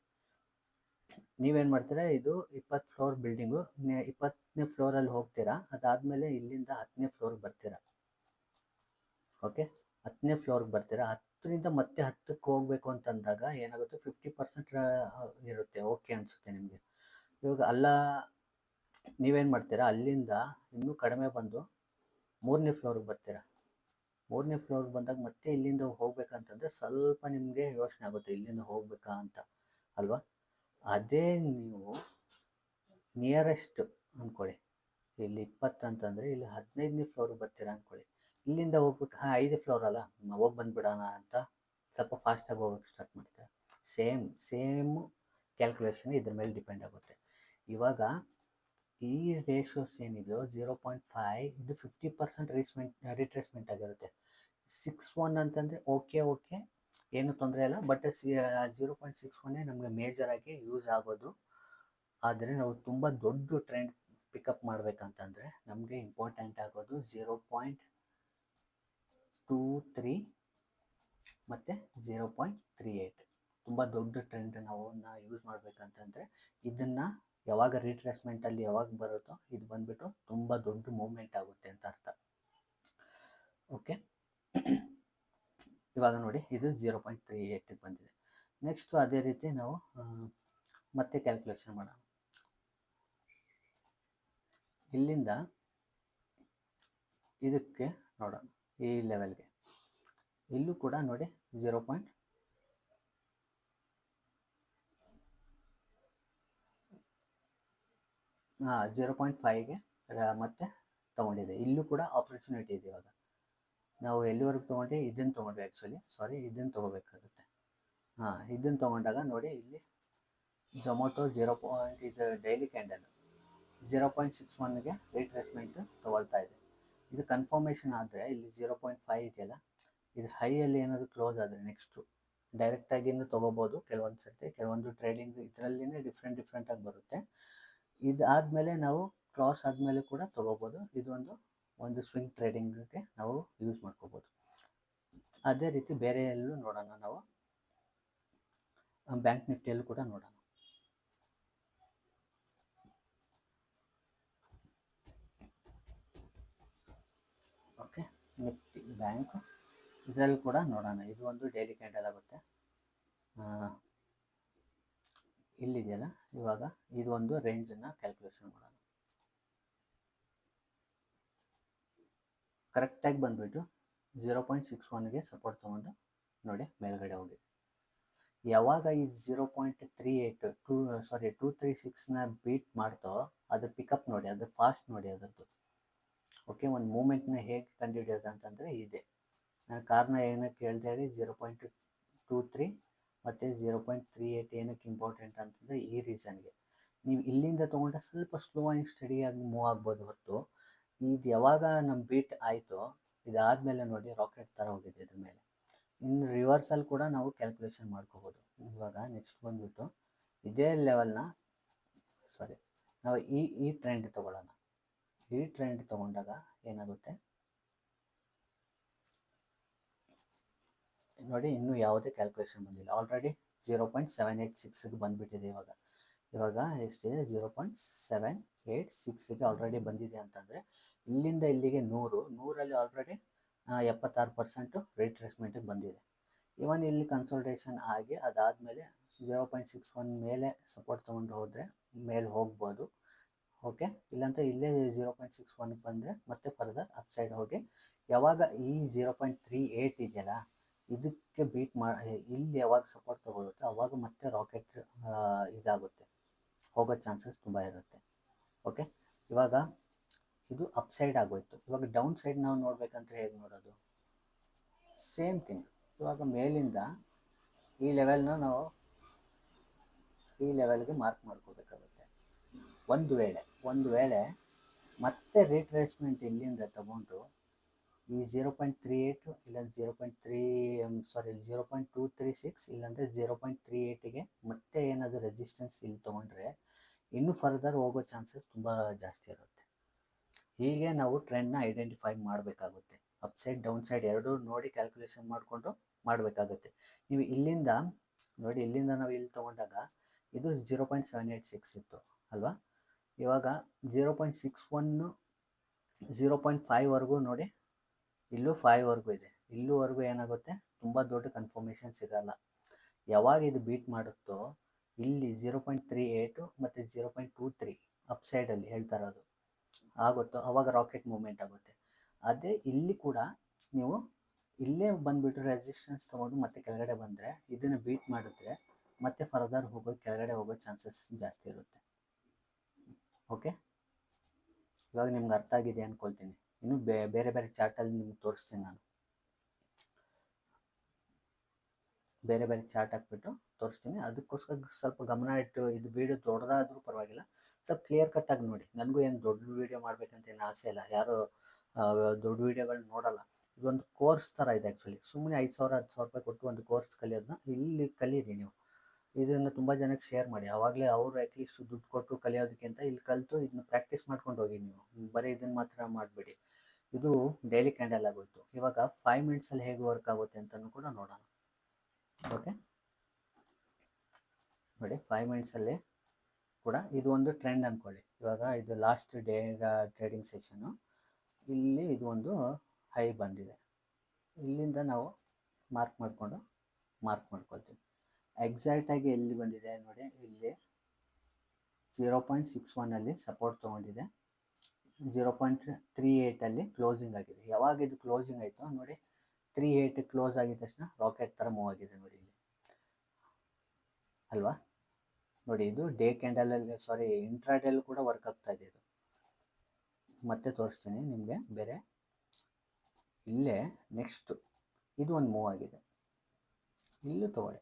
ನೀವೇನು ಮಾಡ್ತೀರಾ, ಇದು 20 ಫ್ಲೋರ್ ಬಿಲ್ಡಿಂಗು, 20ನೇ ಫ್ಲೋರಲ್ಲಿ ಹೋಗ್ತೀರಾ, ಅದಾದಮೇಲೆ ಇಲ್ಲಿಂದ 10ನೇ ಫ್ಲೋರ್ಗೆ ಬರ್ತೀರಾ. ಓಕೆ, 10ನೇ ಫ್ಲೋರ್ಗೆ ಬರ್ತೀರಾ, 10ರಿಂದ ಮತ್ತೆ 10ಕ್ಕೆ ಹೋಗಬೇಕು ಅಂತಂದಾಗ ಏನಾಗುತ್ತೆ, 50% ಇರುತ್ತೆ, ಓಕೆ ಅನಿಸುತ್ತೆ ನಿಮಗೆ. ಇವಾಗ ನೀವೇನು ಮಾಡ್ತೀರಾ, ಅಲ್ಲಿಂದ ಇನ್ನೂ ಕಡಿಮೆ ಬಂದು 3ನೇ ಫ್ಲೋರ್ಗೆ ಬರ್ತೀರಾ. 3ನೇ ಫ್ಲೋರ್ಗೆ ಬಂದಾಗ ಮತ್ತೆ ಇಲ್ಲಿಂದ ಹೋಗ್ಬೇಕಂತಂದರೆ ಸ್ವಲ್ಪ ನಿಮಗೆ ಯೋಚನೆ ಆಗುತ್ತೆ, ಇಲ್ಲಿಂದ ಹೋಗ್ಬೇಕಾ ಅಂತ ಅಲ್ವಾ. ಅದೇ ನೀವು ನಿಯರೆಸ್ಟ್ ಅಂದ್ಕೊಳ್ಳಿ, ಇಲ್ಲಿ 20 ಅಂತಂದರೆ ಇಲ್ಲಿ 15ನೇ ಫ್ಲೋರ್ಗೆ ಬರ್ತೀರಾ ಅಂದ್ಕೊಳ್ಳಿ. ಇಲ್ಲಿಂದ ಹೋಗ್ಬೇಕು, 5 ಫ್ಲೋರ್ ಅಲ್ಲ, ಹೋಗಿ ಬಂದುಬಿಡೋಣ ಅಂತ ಸ್ವಲ್ಪ ಫಾಸ್ಟಾಗಿ ಹೋಗೋಕ್ಕೆ ಸ್ಟಾರ್ಟ್ ಮಾಡ್ತಾರೆ. ಸೇಮ್ ಕ್ಯಾಲ್ಕುಲೇಷನ್ ಇದ್ರ ಮೇಲೆ ಡಿಪೆಂಡ್ ಆಗುತ್ತೆ. ಇವಾಗ ಈ ರೇಷಿಯೋಸ್ ಏನಿದೆಯೋ 0.5 ಇದು 50% ರಿಟ್ರೇಸ್ಮೆಂಟ್ ಆಗಿರುತ್ತೆ. 6.1 ಅಂತಂದರೆ ಓಕೆ ಏನು ತೊಂದರೆ ಇಲ್ಲ, ಬಟ್ 0.61 ನಮಗೆ ಮೇಜರಾಗಿ ಯೂಸ್ ಆಗೋದು. ಆದರೆ ನಾವು ತುಂಬ ದೊಡ್ಡ ಟ್ರೆಂಡ್ ಪಿಕಪ್ ಮಾಡಬೇಕಂತಂದರೆ ನಮಗೆ ಇಂಪಾರ್ಟೆಂಟ್ ಆಗೋದು 0.23 ಮತ್ತು 0.38. ತುಂಬ ದೊಡ್ಡ ಟ್ರೆಂಡ್ ನಾವು ಯೂಸ್ ಮಾಡಬೇಕಂತಂದರೆ ಇದನ್ನು ಯಾವಾಗ ರೀಟ್ರೇಸ್ಮೆಂಟಲ್ಲಿ ಯಾವಾಗ ಬರುತ್ತೋ ಇದು ಬಂದುಬಿಟ್ಟು ತುಂಬ ದೊಡ್ಡ ಮೂವ್ಮೆಂಟ್ ಆಗುತ್ತೆ ಅಂತ ಅರ್ಥ. ಓಕೆ, ಇವಾಗ ನೋಡಿ ಇದು 0.38ಗೆ ಬಂದಿದೆ. ನೆಕ್ಸ್ಟು ಅದೇ ರೀತಿ ನಾವು ಮತ್ತೆ ಕ್ಯಾಲ್ಕುಲೇಷನ್ ಮಾಡೋಣ. ಇಲ್ಲಿಂದ ಇದಕ್ಕೆ ನೋಡೋಣ, ಈ ಲೆವೆಲ್ಗೆ ಇಲ್ಲೂ ಕೂಡ ನೋಡಿ 0.5ಗೆ ಮತ್ತೆ ತೊಗೊಂಡಿದೆ. ಇಲ್ಲೂ ಕೂಡ ಆಪರ್ಚುನಿಟಿ ಇದೆ. ಇವಾಗ ನಾವು ಎಲ್ಲಿವರೆಗೂ ತೊಗೊಂಡ್ರೆ ಇದನ್ನು ತೊಗೊಂಡ್ವಿ, ಇದನ್ನು ತೊಗೋಬೇಕಾಗುತ್ತೆ. ಇದನ್ನು ತೊಗೊಂಡಾಗ ನೋಡಿ ಇಲ್ಲಿ ಝೊಮ್ಯಾಟೊ ಇದು ಡೈಲಿ ಕ್ಯಾಂಡಲ್ 0.61ಗೆ ರೀಟ್ರೇಸ್ಮೆಂಟ್ ತೊಗೊಳ್ತಾ ಇದೆ. ಇದು ಕನ್ಫರ್ಮೇಷನ್ ಆದರೆ ಇಲ್ಲಿ 0.5 ಇದೆಯಲ್ಲ, ಇದು ಹೈಯಲ್ಲಿ ಏನಾದರೂ ಕ್ಲೋಸ್ ಆದರೆ ನೆಕ್ಸ್ಟು ಡೈರೆಕ್ಟಾಗಿಯೂ ತೊಗೋಬೋದು. ಕೆಲವೊಂದು ಟ್ರೇಡಿಂಗ್ ಇದರಲ್ಲಿನೇ ಡಿಫ್ರೆಂಟಾಗಿ ಬರುತ್ತೆ. ಇದಾದಮೇಲೆ ನಾವು ಕ್ರಾಸ್ ಆದಮೇಲೆ ಕೂಡ ತೊಗೋಬೋದು. ಒಂದು ಸ್ವಿಂಗ್ ಟ್ರೇಡಿಂಗ್ಗೆ ನಾವು ಯೂಸ್ ಮಾಡ್ಕೋಬೋದು. ಅದೇ ರೀತಿ ಬೇರೆ ಎಲ್ಲೂ ನೋಡೋಣ, ನಾವು ಬ್ಯಾಂಕ್ ನಿಫ್ಟಿಯಲ್ಲೂ ಕೂಡ ನೋಡೋಣ. ಓಕೆ, ನಿಫ್ಟಿ ಬ್ಯಾಂಕ್ ಇದರಲ್ಲಿ ಕೂಡ ನೋಡೋಣ. ಇದು ಒಂದು ಡೈಲಿ ಕ್ಯಾಂಡಲ್ ಆಗುತ್ತೆ, ಇಲ್ಲಿದೆಯಲ್ಲ. ಇವಾಗ ಇದು ಒಂದು ರೇಂಜನ್ನು ಕ್ಯಾಲ್ಕುಲೇಷನ್ ಮಾಡೋಣ. ಕರೆಕ್ಟಾಗಿ ಬಂದುಬಿಟ್ಟು 0.61ಗೆ ಸಪೋರ್ಟ್ ತೊಗೊಂಡು ನೋಡಿ ಮೇಲ್ಗಡೆ ಹೋಗಿ. ಯಾವಾಗ ಈ 236ನ ಬೀಟ್ ಮಾಡ್ತೋ ಅದ್ರ ಪಿಕಪ್ ನೋಡಿ, ಅದ್ರ ಫಾಸ್ಟ್ ನೋಡಿ ಅದರದ್ದು. ಓಕೆ, ಒಂದು ಮೂಮೆಂಟ್ನ ಹೇಗೆ ಕಂಡುಹಿಡಿಯೋದು ಅಂತಂದರೆ ಇದೆ. ನಾನು ಕಾರಣ ಏನಕ್ಕೆ ಹೇಳ್ತಾ ಹೇಳಿ, 0.23 ಮತ್ತು 0.38 ಏನಕ್ಕೆ ಇಂಪಾರ್ಟೆಂಟ್ ಅಂತಂದರೆ ಈ ರೀಸನ್ಗೆ. ನೀವು ಇಲ್ಲಿಂದ ತೊಗೊಂಡ್ರೆ ಸ್ವಲ್ಪ ಸ್ಲೋ ಆ್ಯಂಡ್ ಸ್ಟಡಿಯಾಗಿ ಮೂವ್ ಆಗ್ಬೋದು ಹೊರತು, ಇದು ಯಾವಾಗ ನಮ್ಮ ಬೀಟ್ ಆಯಿತೋ ಇದಾದಮೇಲೆ ನೋಡಿ ರಾಕೆಟ್ ಥರ ಹೋಗಿದೆ ಇದ್ರ ಮೇಲೆ. ಇನ್ನು ರಿವರ್ಸಲ್ಲಿ ಕೂಡ ನಾವು ಕ್ಯಾಲ್ಕುಲೇಷನ್ ಮಾಡ್ಕೋಬೋದು. ಇವಾಗ ನೆಕ್ಸ್ಟ್ ಬಂದುಬಿಟ್ಟು ಇದೇ ಲೆವೆಲ್ನ ನಾವು ಈ ಟ್ರೆಂಡ್ ತೊಗೊಳ್ಳೋಣ. ಈ ಟ್ರೆಂಡ್ ತೊಗೊಂಡಾಗ ಏನಾಗುತ್ತೆ ನೋಡಿ, ಇನ್ನೂ ಯಾವುದೇ ಕ್ಯಾಲ್ಕುಲೇಷನ್ ಬಂದಿಲ್ಲ. ಆಲ್ರೆಡಿ 0.786ಗೆ ಬಂದುಬಿಟ್ಟಿದೆ. ಇವಾಗ ಎಷ್ಟಿದೆ, 0.786ಗೆ ಆಲ್ರೆಡಿ ಬಂದಿದೆ ಅಂತಂದರೆ ಇಲ್ಲಿಂದ ಇಲ್ಲಿಗೆ 100ರಲ್ಲಿ ಆಲ್ರೆಡಿ 76% ರಿಟ್ರೇಸ್ಮೆಂಟಿಗೆ ಬಂದಿದೆ. ಇವನ್ ಇಲ್ಲಿ ಕನ್ಸಲ್ಟೇಷನ್ ಆಗಿ ಅದಾದಮೇಲೆ 0.61 ಮೇಲೆ ಸಪೋರ್ಟ್ ತೊಗೊಂಡು ಹೋದರೆ ಮೇಲೆ ಹೋಗ್ಬೋದು. ಓಕೆ, ಇಲ್ಲಾಂತ ಇಲ್ಲೇ 0.61ಗೆ ಬಂದರೆ ಮತ್ತೆ ಫರ್ದರ್ ಅಪ್ಸೈಡ್ ಹೋಗಿ ಯಾವಾಗ ಈ 0.38 ಇದೆಯಲ್ಲ ಇದಕ್ಕೆ ಬೀಟ್ ಇಲ್ಲಿ ಯಾವಾಗ ಸಪೋರ್ಟ್ ತೊಗೊಳುತ್ತೆ ಅವಾಗ ಮತ್ತೆ ರಾಕೆಟ್ ಇದಾಗುತ್ತೆ, ಹೋಗೋ ಚಾನ್ಸಸ್ ತುಂಬ ಇರುತ್ತೆ. ಓಕೆ, ಇವಾಗ ಇದು ಅಪ್ಸೈಡ್ ಆಗೋಯ್ತು. ಇವಾಗ ಡೌನ್ ಸೈಡ್ ನಾವು ನೋಡ್ಬೇಕಂದ್ರೆ ಹೇಗೆ ನೋಡೋದು, ಸೇಮ್ ಥಿಂಗ್. ಇವಾಗ ಮೇಲಿಂದ ಈ ಲೆವೆಲ್ನ ನಾವು ಈ ಲೆವೆಲ್ಗೆ ಮಾರ್ಕ್ ಮಾಡ್ಕೋಬೇಕಾಗುತ್ತೆ. ಒಂದು ವೇಳೆ ಮತ್ತೆ ರಿಟ್ರೇಸ್ಮೆಂಟ್ ಇಲ್ಲಿಂದ ತಗೊಂಡು ಈ 0.38 ಇಲ್ಲ 0.236 ಇಲ್ಲಾಂದರೆ 0.38ಗೆ ಮತ್ತೆ ಏನಾದರೂ ರೆಸಿಸ್ಟೆನ್ಸ್ ಇಲ್ಲಿ ತೊಗೊಂಡ್ರೆ ಇನ್ನೂ ಫರ್ದರ್ ಹೋಗೋ ಚಾನ್ಸಸ್ ತುಂಬ ಜಾಸ್ತಿ ಇರುತ್ತೆ. ಹೀಗೆ ನಾವು ಟ್ರೆಂಡ್ನ ಐಡೆಂಟಿಫೈ ಮಾಡಬೇಕಾಗುತ್ತೆ. ಅಪ್ಸೈಡ್ ಡೌನ್ ಸೈಡ್ ಎರಡೂ ನೋಡಿ ಕ್ಯಾಲ್ಕುಲೇಷನ್ ಮಾಡಿಕೊಂಡು ಮಾಡಬೇಕಾಗುತ್ತೆ. ನೀವು ಇಲ್ಲಿಂದ ನೋಡಿ, ಇಲ್ಲಿಂದ ನಾವು ಇಲ್ಲಿ ತೊಗೊಂಡಾಗ ಇದು 0.786 ಇತ್ತು ಅಲ್ವಾ. ಇವಾಗ 0.61 0.5ವರೆಗೂ ನೋಡಿ, ಇಲ್ಲೂ 5ವರೆಗೂ ಇದೆ. ಇಲ್ಲೂವರೆಗೂ ಏನಾಗುತ್ತೆ, ತುಂಬ ದೊಡ್ಡ ಕನ್ಫರ್ಮೇಷನ್ ಸಿಗಲ್ಲ. ಯಾವಾಗ ಇದು ಬೀಟ್ ಮಾಡುತ್ತೋ ಇಲ್ಲಿ 0.38 ಮತ್ತು 0.23 ಅಪ್ಸೈಡಲ್ಲಿ ಹೇಳ್ತಾ ಇರೋದು ಆಗುತ್ತೋ ಆವಾಗ ರಾಕೆಟ್ ಮೂವ್ಮೆಂಟ್ ಆಗುತ್ತೆ. ಅದೇ ಇಲ್ಲಿ ಕೂಡ ನೀವು ಇಲ್ಲೇ ಬಂದುಬಿಟ್ಟು ರೆಸಿಸ್ಟೆನ್ಸ್ ತೊಗೊಂಡು ಮತ್ತೆ ಕೆಳಗಡೆ ಬಂದರೆ ಇದನ್ನು ಬೀಟ್ ಮಾಡಿದ್ರೆ ಮತ್ತೆ ಫರ್ದರ್ ಕೆಳಗಡೆ ಹೋಗೋ ಚಾನ್ಸಸ್ ಜಾಸ್ತಿ ಇರುತ್ತೆ. ಓಕೆ, ಇವಾಗ ನಿಮ್ಗೆ ಅರ್ಥ ಆಗಿದೆ ಅಂದ್ಕೊಳ್ತೀನಿ. ಇನ್ನು ಬೇರೆ ಬೇರೆ ಚಾರ್ಟಲ್ಲಿ ನಿಮ್ಗೆ ತೋರಿಸ್ತೀನಿ. ನಾನು ಬೇರೆ ಬೇರೆ ಚಾರ್ಟ್ ಹಾಕ್ಬಿಟ್ಟು ತೋರಿಸ್ತೀನಿ. ಅದಕ್ಕೋಸ್ಕರ ಸ್ವಲ್ಪ ಗಮನ ಇಟ್ಟು, ಇದು ವೀಡಿಯೋ ದೊಡ್ಡದಾದರೂ ಪರವಾಗಿಲ್ಲ, ಸ್ವಲ್ಪ ಕ್ಲಿಯರ್ ಕಟ್ಟಾಗಿ ನೋಡಿ. ನನಗೂ ಏನು ದೊಡ್ಡ ವೀಡಿಯೋ ಮಾಡಬೇಕಂತ ಏನು ಆಸೆ ಇಲ್ಲ, ಯಾರು ದೊಡ್ಡ ವೀಡಿಯೋಗಳು ನೋಡಲ್ಲ. ಇದೊಂದು ಕೋರ್ಸ್ ಥರ ಇದೆ ಆ್ಯಕ್ಚುಲಿ. ಸುಮ್ಮನೆ 5,000 10,000 ರೂಪಾಯಿ ಕೊಟ್ಟು ಒಂದು ಕೋರ್ಸ್ ಕಲಿಯೋದನ್ನ ಇಲ್ಲಿ ಕಲೀರಿ ನೀವು. ಇದನ್ನು ತುಂಬ ಜನಕ್ಕೆ ಶೇರ್ ಮಾಡಿ. ಆವಾಗಲೇ ಅವರು ಅಟ್ಲೀಸ್ಟ್ ದುಡ್ಡು ಕೊಟ್ಟು ಕಲಿಯೋದಕ್ಕಿಂತ ಇಲ್ಲಿ ಕಲಿತು ಇದನ್ನ ಪ್ರಾಕ್ಟೀಸ್ ಮಾಡ್ಕೊಂಡು ಹೋಗಿ ನೀವು. ಬರೀ ಇದನ್ನು ಮಾತ್ರ ಮಾಡಬೇಡಿ. ಇದು ಡೈಲಿ ಕ್ಯಾಂಡಲ್ ಆಗೋಯ್ತು. ಇವಾಗ 5 ಮಿನಿಟ್ಸಲ್ಲಿ ಹೇಗೆ ವರ್ಕ್ ಆಗುತ್ತೆ ಅಂತಲೂ ಕೂಡ ನೋಡೋಣ. ಓಕೆ ನೋಡಿ, 5 ಮಿನಿಟ್ಸಲ್ಲಿ ಕೂಡ ಇದು ಒಂದು ಟ್ರೆಂಡ್ ಅಂದ್ಕೊಳ್ಳಿ. ಇವಾಗ ಇದು ಲಾಸ್ಟ್ ಡೇ ಟ್ರೇಡಿಂಗ್ ಸೆಷನ್ನು. ಇಲ್ಲಿ ಇದು ಒಂದು ಹೈ ಬಂದಿದೆ. ಇಲ್ಲಿಂದ ನಾವು ಮಾರ್ಕ್ ಮಾಡ್ಕೊಳ್ತೀವಿ. ಎಕ್ಸಾಕ್ಟಾಗಿ ಎಲ್ಲಿ ಬಂದಿದೆ ನೋಡಿ, ಇಲ್ಲಿ 0.61 ಸಪೋರ್ಟ್ ತೊಗೊಂಡಿದೆ. 0.38 ಕ್ಲೋಸಿಂಗ್ ಆಗಿದೆ. ಯಾವಾಗ ಇದು ಕ್ಲೋಸಿಂಗ್ ಆಯಿತು ನೋಡಿ, 38 ಕ್ಲೋಸ್ ಆಗಿದ ತಕ್ಷಣ ರಾಕೆಟ್ ಥರ ಮೂವ್ ಆಗಿದೆ ನೋಡಿ ಇಲ್ಲಿ ಅಲ್ವಾ. ನೋಡಿ, ಇದು ಡೇ ಕ್ಯಾಂಡಲಲ್ಲಿ ಇಂಟ್ರಾಡೇಲಿ ಕೂಡ ವರ್ಕ್ ಆಗ್ತಾ ಇದೆ. ಇದು ಮತ್ತೆ ತೋರಿಸ್ತೀನಿ ನಿಮಗೆ ಬೇರೆ. ಇಲ್ಲೇ ನೆಕ್ಸ್ಟು ಇದು ಒಂದು ಮೂವ್ ಆಗಿದೆ. ಇಲ್ಲೂ ತಗೊಳ್ಳಿ,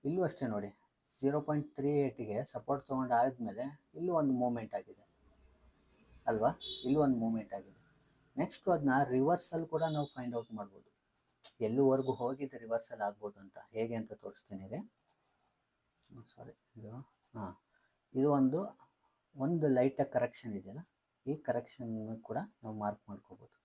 ಇಲ್ಲೂ ಅಷ್ಟೇ ನೋಡಿ, 0.38ಗೆ ಸಪೋರ್ಟ್ ತೊಗೊಂಡು ಆದಮೇಲೆ ಇಲ್ಲೂ ಒಂದು ಮೂವ್ಮೆಂಟ್ ಆಗಿದೆ ಅಲ್ವಾ. ಇಲ್ಲೂ ಒಂದು ಮೂವ್ಮೆಂಟ್ ಆಗಿದೆ. ನೆಕ್ಸ್ಟು ಅದನ್ನ ರಿವರ್ಸಲ್ ಕೂಡ ನಾವು ಫೈಂಡ್ ಔಟ್ ಮಾಡ್ಬೋದು. ಎಲ್ಲೂವರೆಗೂ ಹೋಗಿದ್ದು ರಿವರ್ಸಲ್ ಆಗ್ಬೋದು ಅಂತ. ಹೇಗೆ ಅಂತ ತೋರಿಸ್ತೀನಿ ರೀ. ಇದು ಒಂದು ಲೈಟಾಗಿ ಕರೆಕ್ಷನ್ ಇದೆಯಲ್ಲ, ಈ ಕರೆಕ್ಷನ್ ಕೂಡ ನಾವು ಮಾರ್ಕ್ ಮಾಡ್ಕೋಬೋದು.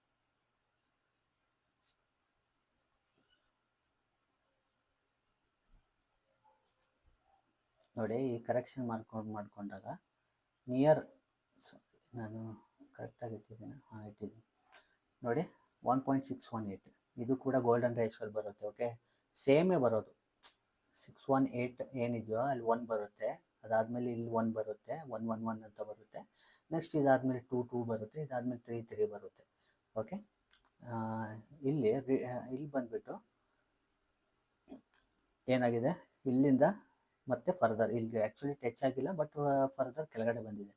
ನೋಡಿ, ಈ ಕರೆಕ್ಷನ್ ಮಾಡ್ಕೊಂಡಾಗ ನಿಯರ್, ನಾನು ಕರೆಕ್ಟಾಗಿ ಇಟ್ಟಿದ್ದೀನಿ, ಇಟ್ಟಿದ್ದೀನಿ ನೋಡಿ, 1.618 ಇದು ಕೂಡ ಗೋಲ್ಡನ್ ರೇಷಿಯೋಲ್ಲಿ ಬರುತ್ತೆ. ಓಕೆ, ಸೇಮೇ ಬರೋದು. 618 ಏನಿದೆಯೋ ಅಲ್ಲಿ 1 ಬರುತ್ತೆ. ಅದಾದಮೇಲೆ ಇಲ್ಲಿ 1 ಬರುತ್ತೆ, 111 ಅಂತ ಬರುತ್ತೆ. ನೆಕ್ಸ್ಟ್ ಇದಾದಮೇಲೆ 2 ಬರುತ್ತೆ. ಇದಾದಮೇಲೆ 3 ಬರುತ್ತೆ. ಓಕೆ, ಇಲ್ಲಿ ಬಂದುಬಿಟ್ಟು ಏನಾಗಿದೆ, ಇಲ್ಲಿಂದ ಮತ್ತೆ ಫರ್ದರ್ ಇಲ್ಲಿ ಆ್ಯಕ್ಚುಲಿ ಟಚ್ ಆಗಿಲ್ಲ, ಬಟ್ ಫರ್ದರ್ ಕೆಳಗಡೆ ಬಂದಿದೆ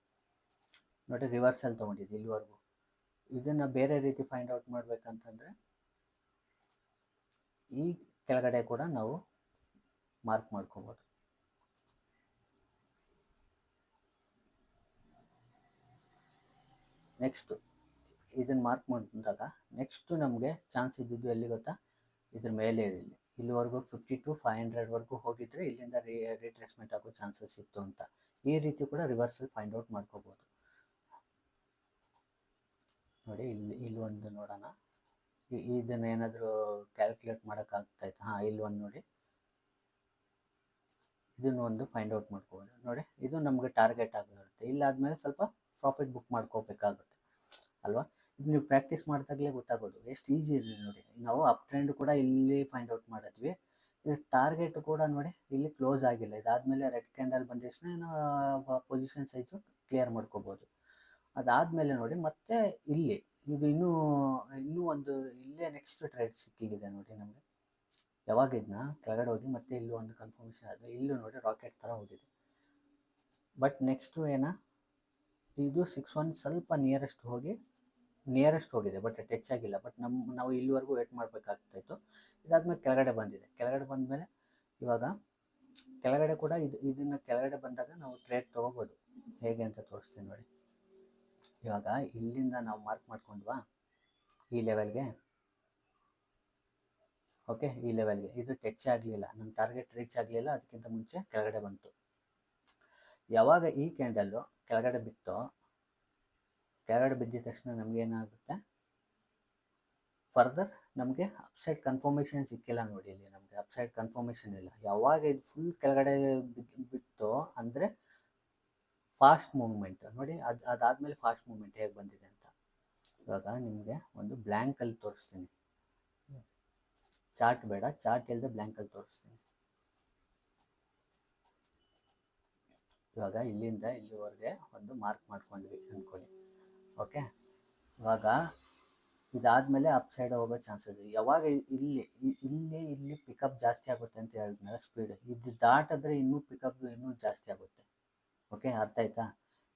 ನೋಡಿ, ರಿವರ್ಸಲ್ ತೊಗೊಂಡಿದೆ ಇಲ್ಲಿವರೆಗೂ. ಇದನ್ನು ಬೇರೆ ರೀತಿ ಫೈಂಡ್ ಔಟ್ ಮಾಡಬೇಕಂತಂದರೆ ಈ ಕೆಳಗಡೆ ಕೂಡ ನಾವು ಮಾರ್ಕ್ ಮಾಡ್ಕೋಬೋದು. ನೆಕ್ಸ್ಟು ಇದನ್ನು ಮಾರ್ಕ್ ಮಾಡಿದಾಗ ನೆಕ್ಸ್ಟು ನಮಗೆ ಚಾನ್ಸ್ ಇದ್ದಿದ್ದು ಎಲ್ಲಿ ಗೊತ್ತಾ, ಇದ್ರ ಮೇಲೆ ಇಲ್ಲಿವರೆಗೂ 50 to 500ವರೆಗೂ ಹೋಗಿದ್ರೆ ಇಲ್ಲಿಂದ ರಿಟ್ರೇಸ್ಮೆಂಟ್ ಆಗೋ ಚಾನ್ಸಸ್ ಇತ್ತು ಅಂತ. ಈ ರೀತಿ ಕೂಡ ರಿವರ್ಸಲ್ ಫೈಂಡ್ ಔಟ್ ಮಾಡ್ಕೋಬೋದು ನೋಡಿ. ಇಲ್ಲಿ ಒಂದು ನೋಡೋಣ, ಇದನ್ನು ಏನಾದರೂ ಕ್ಯಾಲ್ಕುಲೇಟ್ ಮಾಡೋಕ್ಕಾಗ್ತಾಯಿತ್ತು. ಇಲ್ಲಿ ಒಂದು ನೋಡಿ, ಇದನ್ನು ಒಂದು ಫೈಂಡ್ ಔಟ್ ಮಾಡ್ಕೋಬೋದು ನೋಡಿ. ಇದು ನಮಗೆ ಟಾರ್ಗೆಟ್ ಆಗಿರುತ್ತೆ. ಇಲ್ಲಾದಮೇಲೆ ಸ್ವಲ್ಪ ಪ್ರಾಫಿಟ್ ಬುಕ್ ಮಾಡ್ಕೋಬೇಕಾಗುತ್ತೆ ಅಲ್ವಾ. ಇದು ನೀವು ಪ್ರಾಕ್ಟೀಸ್ ಮಾಡಿದಾಗಲೇ ಗೊತ್ತಾಗೋದು ಎಷ್ಟು ಈಸಿ ಇದೆ ನೋಡಿ. ನಾವು ಅಪ್ ಟ್ರೆಂಡ್ ಕೂಡ ಇಲ್ಲಿ ಫೈಂಡ್ ಔಟ್ ಮಾಡಿದ್ವಿ. ಇಲ್ಲಿ ಟಾರ್ಗೆಟ್ ಕೂಡ ನೋಡಿ, ಇಲ್ಲಿ ಕ್ಲೋಸ್ ಆಗಿಲ್ಲ. ಇದಾದಮೇಲೆ ರೆಡ್ ಕ್ಯಾಂಡಲ್ ಬಂದ ತಕ್ಷಣ ನಾವು ಪೊಸಿಷನ್ ಸೈಜು ಕ್ಲಿಯರ್ ಮಾಡ್ಕೋಬೋದು. ಅದಾದಮೇಲೆ ನೋಡಿ ಮತ್ತೆ ಇಲ್ಲಿ ಇದು ಇನ್ನೂ ಒಂದು ಇಲ್ಲೇ ನೆಕ್ಸ್ಟ್ ಟ್ರೇಡ್ ಸಿಕ್ಕಿದೆ ನೋಡಿ ನಮಗೆ. ಯಾವಾಗ ಇದನ್ನ ಕೆಳಗಡೆ ಹೋಗಿ ಮತ್ತೆ ಇಲ್ಲೂ ಒಂದು ಕನ್ಫರ್ಮೇಷನ್ ಆದರೆ ಇಲ್ಲೂ ನೋಡಿ ರಾಕೆಟ್ ಥರ ಹೋಗಿದೆ. ಬಟ್ ನೆಕ್ಸ್ಟು ಇದು 61 ಸ್ವಲ್ಪ ನಿಯರೆಸ್ಟ್ ಹೋಗಿದೆ, ಬಟ್ ಟಚ್ ಆಗಿಲ್ಲ. ಬಟ್ ನಾವು ಇಲ್ಲಿವರೆಗೂ ವೇಟ್ ಮಾಡಬೇಕಾಗ್ತಾಯಿತ್ತು. ಇದಾದಮೇಲೆ ಕೆಳಗಡೆ ಬಂದಿದೆ. ಕೆಳಗಡೆ ಬಂದಮೇಲೆ ಇವಾಗ ಕೆಳಗಡೆ ಕೂಡ ಇದನ್ನು ಕೆಳಗಡೆ ಬಂದಾಗ ನಾವು ಟ್ರೇಡ್ ತೊಗೋಬೋದು. ಹೇಗೆ ಅಂತ ತೋರಿಸ್ತೀನಿ ನೋಡಿ. ಇವಾಗ ಇಲ್ಲಿಂದ ನಾವು ಮಾರ್ಕ್ ಮಾಡ್ಕೊಂಡ್ವಾ ಈ ಲೆವೆಲ್ಗೆ, ಓಕೆ, ಈ ಲೆವೆಲ್ಗೆ ಇದು ಟಚ್ ಆಗಲಿಲ್ಲ, ನಮ್ಮ ಟಾರ್ಗೆಟ್ ರೀಚ್ ಆಗಲಿಲ್ಲ, ಅದಕ್ಕಿಂತ ಮುಂಚೆ ಕೆಳಗಡೆ ಬಂತು. ಯಾವಾಗ ಈ ಕ್ಯಾಂಡಲ್ಲು ಕೆಳಗಡೆ ಬಿತ್ತೋ, ಕೆಳಗಡೆ ಬಿದ್ದಿದ ತಕ್ಷಣ ನಮಗೇನಾಗುತ್ತೆ, ಫರ್ದರ್ ನಮಗೆ ಅಪ್ಸೈಡ್ ಕನ್ಫರ್ಮೇಷನ್ ಸಿಕ್ಕಿಲ್ಲ. ನೋಡಿ ಇಲ್ಲಿ ನಮಗೆ ಅಪ್ಸೈಡ್ ಕನ್ಫರ್ಮೇಷನ್ ಇಲ್ಲ. ಯಾವಾಗ ಇದು ಫುಲ್ ಕೆಳಗಡೆ ಬಿತ್ತೋ ಅಂದರೆ ಫಾಸ್ಟ್ ಮೂವ್ಮೆಂಟ್ ನೋಡಿ, ಅದಾದಮೇಲೆ ಫಾಸ್ಟ್ ಮೂವ್ಮೆಂಟ್ ಹೇಗೆ ಬಂದಿದೆ ಅಂತ ಇವಾಗ ನಿಮಗೆ ಒಂದು ಬ್ಲ್ಯಾಂಕಲ್ಲಿ ತೋರಿಸ್ತೀನಿ. ಚಾರ್ಟ್ ಬೇಡ, ಚಾರ್ಟ್ ಇಲ್ಲದೆ ಬ್ಲ್ಯಾಂಕಲ್ಲಿ ತೋರಿಸ್ತೀನಿ. ಇವಾಗ ಇಲ್ಲಿಂದ ಇಲ್ಲಿವರೆಗೆ ಒಂದು ಮಾರ್ಕ್ ಮಾಡ್ಕೊಂಡ್ವಿ ಅಂದ್ಕೊಳ್ಳಿ, ಓಕೆ. ಇವಾಗ ಇದಾದಮೇಲೆ ಅಪ್ ಸೈಡ್ ಹೋಗೋ ಚಾನ್ಸಸ್. ಯಾವಾಗ ಇಲ್ಲಿ ಪಿಕಪ್ ಜಾಸ್ತಿ ಆಗುತ್ತೆ ಅಂತ ಹೇಳಿದ್ಮೇಲೆ ಸ್ಪೀಡ್ ಇದು ದಾಟಿದ್ರೆ ಇನ್ನೂ ಪಿಕಪ್ ಇನ್ನೂ ಜಾಸ್ತಿ ಆಗುತ್ತೆ, ಓಕೆ, ಅರ್ಥ ಆಯ್ತಾ.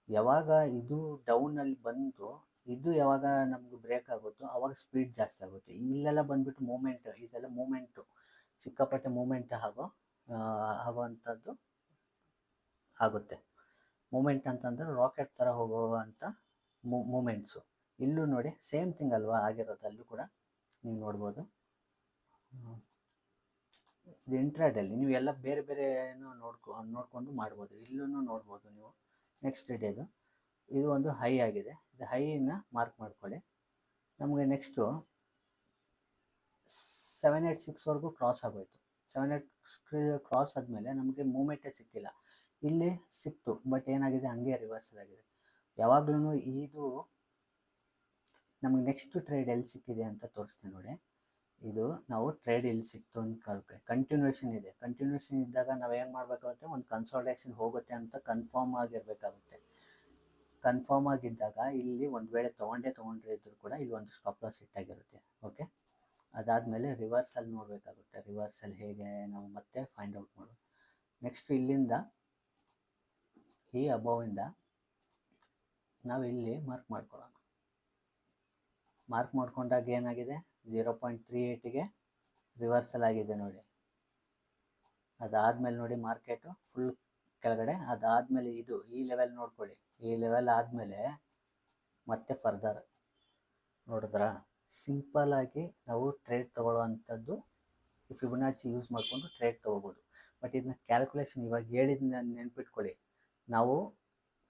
ಯಾವಾಗ ಇದು ಡೌನಲ್ಲಿ ಬಂದು ಇದು ಯಾವಾಗ ನಮ್ಗೆ ಬ್ರೇಕ್ ಆಗುತ್ತೋ ಆವಾಗ ಸ್ಪೀಡ್ ಜಾಸ್ತಿ ಆಗುತ್ತೆ. ಇಲ್ಲೆಲ್ಲ ಬಂದ್ಬಿಟ್ಟು ಮೂಮೆಂಟ್, ಇದೆಲ್ಲ ಮೂಮೆಂಟು, ಸಿಕ್ಕಾಪಟ್ಟೆ ಮೂಮೆಂಟ್ ಆಗುವಂಥದ್ದು ಆಗುತ್ತೆ. ಮೂಮೆಂಟ್ ಅಂತಂದರೆ ರಾಕೆಟ್ ಥರ ಹೋಗುವಂಥ ಮೂಮೆಂಟ್ಸು. ಇಲ್ಲೂ ನೋಡಿ ಸೇಮ್ ಥಿಂಗ್ ಅಲ್ವಾ ಆಗಿರೋದು, ಅಲ್ಲೂ ಕೂಡ ನೀವು ನೋಡ್ಬೋದು. ಇದು ಇಂಟ್ರಾಡೇಲಿ ನೀವು ಎಲ್ಲ ಬೇರೆ ಬೇರೆ ನೋಡಿಕೊಂಡು ಮಾಡ್ಬೋದು. ಇಲ್ಲೂ ನೋಡ್ಬೋದು ನೀವು. ನೆಕ್ಸ್ಟ್ ಡೇದು ಇದು ಒಂದು ಹೈ ಆಗಿದೆ, ಇದು ಹೈನ ಮಾರ್ಕ್ ಮಾಡ್ಕೊಳ್ಳಿ. ನಮಗೆ ನೆಕ್ಸ್ಟು 786ವರೆಗೂ ಕ್ರಾಸ್ ಆಗೋಯ್ತು. 786 ಕ್ರಾಸ್ ಆದಮೇಲೆ ನಮಗೆ ಮೂಮೆಂಟೇ ಸಿಕ್ಕಿಲ್ಲ. ಇಲ್ಲಿ ಸಿಕ್ತು, ಬಟ್ ಏನಾಗಿದೆ, ಹಂಗೆ ರಿವರ್ಸಲ್ ಆಗಿದೆ. ಯಾವಾಗಲೂ ಇದು ನಮಗೆ ನೆಕ್ಸ್ಟ್ ಟ್ರೇಡ್ ಎಲ್ಲಿ ಸಿಕ್ಕಿದೆ ಅಂತ ತೋರಿಸ್ತೀನಿ ನೋಡಿ. ಇದು ನಾವು ಟ್ರೇಡ್ ಇಲ್ಲಿ ಸಿಕ್ತು ಅಂತ ಕಳ್ಕೊಳ್ಳಿ. ಕಂಟಿನ್ಯೂಷನ್ ಇದೆ, ಕಂಟಿನ್ಯೂಷನ್ ಇದ್ದಾಗ ನಾವೇನು ಮಾಡಬೇಕಾಗುತ್ತೆ, ಒಂದು ಕನ್ಸಾಲ್ಟೇಷನ್ ಹೋಗುತ್ತೆ ಅಂತ ಕನ್ಫರ್ಮ್ ಆಗಿರಬೇಕಾಗುತ್ತೆ. ಕನ್ಫರ್ಮ್ ಆಗಿದ್ದಾಗ ಇಲ್ಲಿ ಒಂದು ವೇಳೆ ತೊಗೊಂಡ್ರೆ ಇದ್ರೂ ಕೂಡ ಇಲ್ಲಿ ಒಂದು ಸ್ಟಾಪ್ ಲಾಸ್ ಇಟ್ಟಾಗಿರುತ್ತೆ, ಓಕೆ. ಅದಾದಮೇಲೆ ರಿವರ್ಸಲ್ ನೋಡಬೇಕಾಗುತ್ತೆ. ರಿವರ್ಸಲ್ ಹೇಗೆ ನಾವು ಮತ್ತೆ ಫೈಂಡ್ ಔಟ್ ಮಾಡೋದು. ನೆಕ್ಸ್ಟ್ ಇಲ್ಲಿಂದ ಈ ಅಬೌವಿಂದ ನಾವು ಇಲ್ಲಿ ಮಾರ್ಕ್ ಮಾಡ್ಕೊಳ್ಳೋಣ. ಮಾರ್ಕ್ ಮಾಡ್ಕೊಂಡಾಗ ಏನಾಗಿದೆ, 0.38ಗೆ ರಿವರ್ಸಲ್ ಆಗಿದೆ ನೋಡಿ. ಅದಾದಮೇಲೆ ನೋಡಿ ಮಾರ್ಕೆಟು ಫುಲ್ ಕೆಳಗಡೆ. ಅದಾದಮೇಲೆ ಇದು ಈ ಲೆವೆಲ್ ನೋಡ್ಕೊಳ್ಳಿ, ಈ ಲೆವೆಲ್ ಆದಮೇಲೆ ಮತ್ತೆ ಫರ್ದರ್ ನೋಡಿದ್ರಾ. ಸಿಂಪಲ್ಲಾಗಿ ನಾವು ಟ್ರೇಡ್ ತೊಗೊಳ್ಳೋವಂಥದ್ದು ಫಿಬೊನಾಚಿ ಯೂಸ್ ಮಾಡಿಕೊಂಡು ಟ್ರೇಡ್ ತೊಗೋಬೋದು. ಬಟ್ ಇದನ್ನ ಕ್ಯಾಲ್ಕುಲೇಷನ್ ಇವಾಗ ಹೇಳಿದ್ನ ನೆನ್ಪಿಟ್ಕೊಳ್ಳಿ. ನಾವು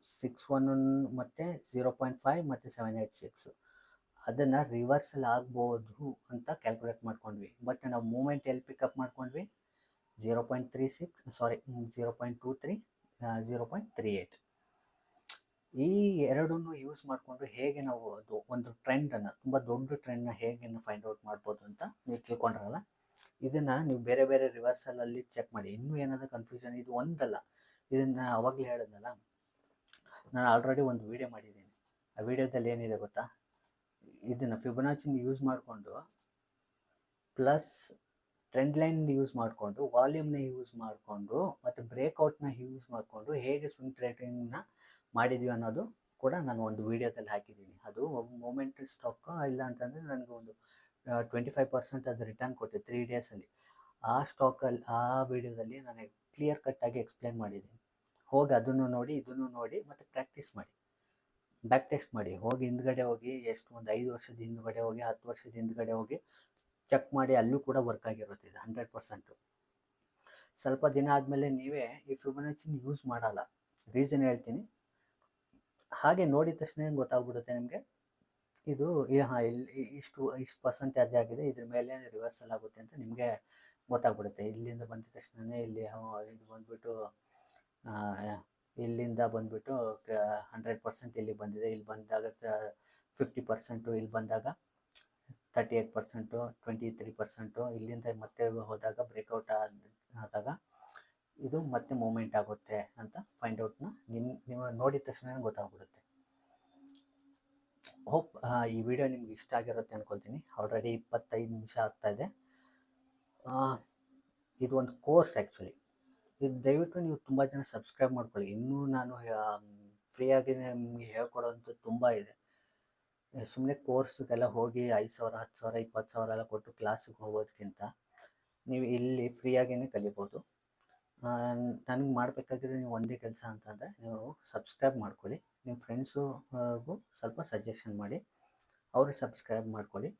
61 ಮತ್ತು 0.5 ಮತ್ತು 786 ಅದನ್ನು ರಿವರ್ಸಲ್ ಆಗ್ಬೋದು ಅಂತ ಕ್ಯಾಲ್ಕುಲೇಟ್ ಮಾಡ್ಕೊಂಡ್ವಿ. ಬಟ್ ನಾವು ಮೂಮೆಂಟ್ ಎಲ್ಲಿ ಪಿಕಪ್ ಮಾಡ್ಕೊಂಡ್ವಿ, 0.23, 0.38 ಈ ಎರಡನ್ನೂ ಯೂಸ್ ಮಾಡಿಕೊಂಡು ಹೇಗೆ ನಾವು ಅದು ಒಂದು ಟ್ರೆಂಡನ್ನು, ತುಂಬ ದೊಡ್ಡ ಟ್ರೆಂಡ್ನ ಹೇಗೆ ಫೈಂಡ್ ಔಟ್ ಮಾಡ್ಬೋದು ಅಂತ ನೀವು ತಿಳ್ಕೊಂಡ್ರಲ್ಲ. ಇದನ್ನು ನೀವು ಬೇರೆ ಬೇರೆ ರಿವರ್ಸಲಲ್ಲಿ ಚೆಕ್ ಮಾಡಿ. ಇನ್ನೂ ಏನಾದರೂ ಕನ್ಫ್ಯೂಷನ್, ಇದು ಒಂದಲ್ಲ, ಇದನ್ನು ಅವಾಗಲೇ ಹೇಳಿದ್ನಲ್ಲ, ನಾನು ಆಲ್ರೆಡಿ ಒಂದು ವೀಡಿಯೋ ಮಾಡಿದ್ದೀನಿ. ಆ ವಿಡಿಯೋದಲ್ಲಿ ಏನಿದೆ ಗೊತ್ತಾ, ಇದನ್ನು ಫಿಬೊನಾಚಿನ ಯೂಸ್ ಮಾಡಿಕೊಂಡು ಪ್ಲಸ್ ಟ್ರೆಂಡ್ ಲೈನ್ ಯೂಸ್ ಮಾಡಿಕೊಂಡು ವಾಲ್ಯೂಮ್ನ ಯೂಸ್ ಮಾಡಿಕೊಂಡು ಮತ್ತು ಬ್ರೇಕ್ಔಟ್ನ ಯೂಸ್ ಮಾಡಿಕೊಂಡು ಹೇಗೆ ಸ್ವಿಂಗ್ ಟ್ರೇಡಿಂಗ್ನ ಮಾಡಿದ್ವಿ ಅನ್ನೋದು ಕೂಡ ನಾನು ಒಂದು ವೀಡಿಯೋದಲ್ಲಿ ಹಾಕಿದ್ದೀನಿ. ಅದು ಮೂಮೆಂಟ್ ಸ್ಟಾಕ್ ಇಲ್ಲ ಅಂತಂದರೆ ನನಗೆ ಒಂದು 25% ಅದು ರಿಟರ್ನ್ ಕೊಟ್ಟೆ 3 ಡೇಸಲ್ಲಿ. ಆ ಸ್ಟಾಕಲ್ಲಿ ಆ ವಿಡಿಯೋದಲ್ಲಿ ನಾನು ಕ್ಲಿಯರ್ ಕಟ್ಟಾಗಿ ಎಕ್ಸ್ಪ್ಲೇನ್ ಮಾಡಿದ್ದೀನಿ. ಹೋಗಿ ಅದನ್ನು ನೋಡಿ, ಇದನ್ನು ನೋಡಿ ಮತ್ತು ಪ್ರಾಕ್ಟೀಸ್ ಮಾಡಿ, ಬ್ಯಾಕ್ ಟೆಸ್ಟ್ ಮಾಡಿ. ಹೋಗಿ ಹಿಂದ್ಗಡೆ ಹೋಗಿ, ಎಷ್ಟು ಒಂದು 5 ವರ್ಷದ ಹಿಂದ್ಗಡೆ ಹೋಗಿ, 10 ವರ್ಷದ ಹಿಂದ್ಗಡೆ ಹೋಗಿ ಚೆಕ್ ಮಾಡಿ. ಅಲ್ಲೂ ಕೂಡ ವರ್ಕ್ ಆಗಿರುತ್ತೆ ಇದು 100%. ಸ್ವಲ್ಪ ದಿನ ಆದಮೇಲೆ ನೀವೇ ಈ ಫಿಬೊನಾಚಿನ ಯೂಸ್ ಮಾಡಲ್ಲ. ರೀಸನ್ ಹೇಳ್ತೀನಿ, ಹಾಗೆ ನೋಡಿದ ತಕ್ಷಣ ಗೊತ್ತಾಗ್ಬಿಡುತ್ತೆ ನಿಮಗೆ, ಇದು ಇಷ್ಟು ಪರ್ಸೆಂಟೇಜ್ ಆಗಿದೆ, ಇದ್ರ ಮೇಲೆ ರಿವರ್ಸಲ್ ಆಗುತ್ತೆ ಅಂತ ನಿಮಗೆ ಗೊತ್ತಾಗ್ಬಿಡುತ್ತೆ. ಇಲ್ಲಿಂದ ಬಂದ ತಕ್ಷಣವೇ ಇಲ್ಲಿ ಇದು ಬಂದುಬಿಟ್ಟು ಇಲ್ಲಿಂದ ಬಂದುಬಿಟ್ಟು 100% ಇಲ್ಲಿಗೆ ಬಂದಿದೆ, ಇಲ್ಲಿ ಬಂದಾಗ 50%, ಇಲ್ಲಿ ಬಂದಾಗ 38%, 23%, ಇಲ್ಲಿಂದ ಮತ್ತೆ ಹೋದಾಗ ಬ್ರೇಕ್ಔಟ್ ಆದಾಗ ಇದು ಮತ್ತೆ ಮೂಮೆಂಟ್ ಆಗುತ್ತೆ ಅಂತ ಫೈಂಡ್ ಔಟ್ನ ನೀವು ನೋಡಿದ ತಕ್ಷಣ ಗೊತ್ತಾಗ್ಬಿಡುತ್ತೆ. ಹೋಪ್ ಈ ವಿಡಿಯೋ ನಿಮ್ಗೆ ಇಷ್ಟ ಆಗಿರುತ್ತೆ ಅಂದ್ಕೊಳ್ತೀನಿ. ಆಲ್ರೆಡಿ 25 ನಿಮಿಷ ಆಗ್ತಾಯಿದೆ. ಇದು ಒಂದು ಕೋರ್ಸ್ ಆ್ಯಕ್ಚುಲಿ. ಇದು ದಯವಿಟ್ಟು ನೀವು ತುಂಬ ಜನ ಸಬ್ಸ್ಕ್ರೈಬ್ ಮಾಡ್ಕೊಳ್ಳಿ. ಇನ್ನೂ ನಾನು ಫ್ರೀಯಾಗಿ ನಿಮಗೆ ಹೇಳ್ಕೊಡೋಂಥದ್ದು ತುಂಬ ಇದೆ. ಸುಮ್ಮನೆ ಕೋರ್ಸ್ಗೆಲ್ಲ ಹೋಗಿ 5,000, 10,000, 20,000 ಎಲ್ಲ ಕೊಟ್ಟು ಕ್ಲಾಸಿಗೆ ಹೋಗೋದಕ್ಕಿಂತ ನೀವು ಇಲ್ಲಿ ಫ್ರೀಯಾಗೇ ಕಲಿಬೋದು. ನನಗೆ ಮಾಡಬೇಕಾಗಿರೋ ನೀವು ಒಂದೇ ಕೆಲಸ ಅಂತಂದರೆ ನೀವು ಸಬ್ಸ್ಕ್ರೈಬ್ ಮಾಡ್ಕೊಳ್ಳಿ. ನಿಮ್ಮ ಫ್ರೆಂಡ್ಸುಗೂ ಸ್ವಲ್ಪ ಸಜೆಷನ್ ಮಾಡಿ, ಅವರು ಸಬ್ಸ್ಕ್ರೈಬ್ ಮಾಡ್ಕೊಳ್ಳಿ.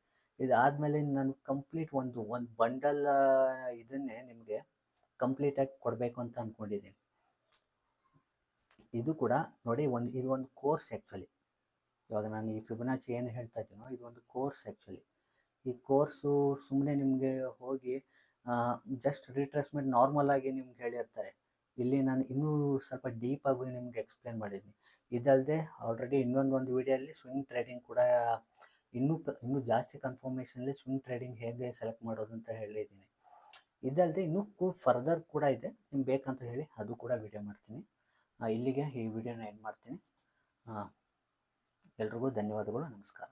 ಇದಾದಮೇಲೆ ನಾನು ಕಂಪ್ಲೀಟ್ ಒಂದು ಬಂಡಲ್ ಇದನ್ನೇ ನಿಮಗೆ ಕಂಪ್ಲೀಟಾಗಿ ಕೊಡಬೇಕು ಅಂತ ಅಂದ್ಕೊಂಡಿದ್ದೀನಿ. ಇದು ಕೂಡ ನೋಡಿ, ಇದು ಒಂದು ಕೋರ್ಸ್ ಆ್ಯಕ್ಚುಲಿ. ಇವಾಗ ನಾನು ಈ ಫಿಬೊನಾಚಿ ಏನು ಹೇಳ್ತಾ ಇದ್ದೀನೋ ಇದು ಒಂದು ಕೋರ್ಸ್ ಆ್ಯಕ್ಚುಲಿ. ಈ ಕೋರ್ಸು ಸುಮ್ಮನೆ ನಿಮಗೆ ಹೋಗಿ ಜಸ್ಟ್ ರಿಟ್ರೇಸ್ಮೆಂಟ್ ನಾರ್ಮಲ್ ಆಗಿ ನಿಮ್ಗೆ ಹೇಳಿರ್ತಾರೆ. ಇಲ್ಲಿ ನಾನು ಇನ್ನೂ ಸ್ವಲ್ಪ ಡೀಪಾಗಿ ನಿಮ್ಗೆ ಎಕ್ಸ್ಪ್ಲೇನ್ ಮಾಡಿದ್ದೀನಿ. ಇದಲ್ಲದೆ ಆಲ್ರೆಡಿ ಒಂದು ವಿಡಿಯೋಲ್ಲಿ ಸ್ವಿಂಗ್ ಟ್ರೇಡಿಂಗ್ ಕೂಡ ಇನ್ನೂ ಜಾಸ್ತಿ ಕನ್ಫರ್ಮೇಷನಲ್ಲಿ ಸ್ವಿಂಗ್ ಟ್ರೇಡಿಂಗ್ ಹೇಗೆ ಸೆಲೆಕ್ಟ್ ಮಾಡೋದು ಅಂತ ಹೇಳಿದ್ದೀನಿ. ಇದಲ್ಲದೆ ಇನ್ನೂ ಫರ್ದರ್ ಕೂಡ ಇದೆ, ನಿಮ್ಗೆ ಬೇಕಂತ ಹೇಳಿ ಅದು ಕೂಡ ವಿಡಿಯೋ ಮಾಡ್ತೀನಿ. ಇಲ್ಲಿಗೆ ಈ ವಿಡಿಯೋನ ಎಂಡ್ ಮಾಡ್ತೀನಿ. ಎಲ್ರಿಗೂ ಧನ್ಯವಾದಗಳು, ನಮಸ್ಕಾರ.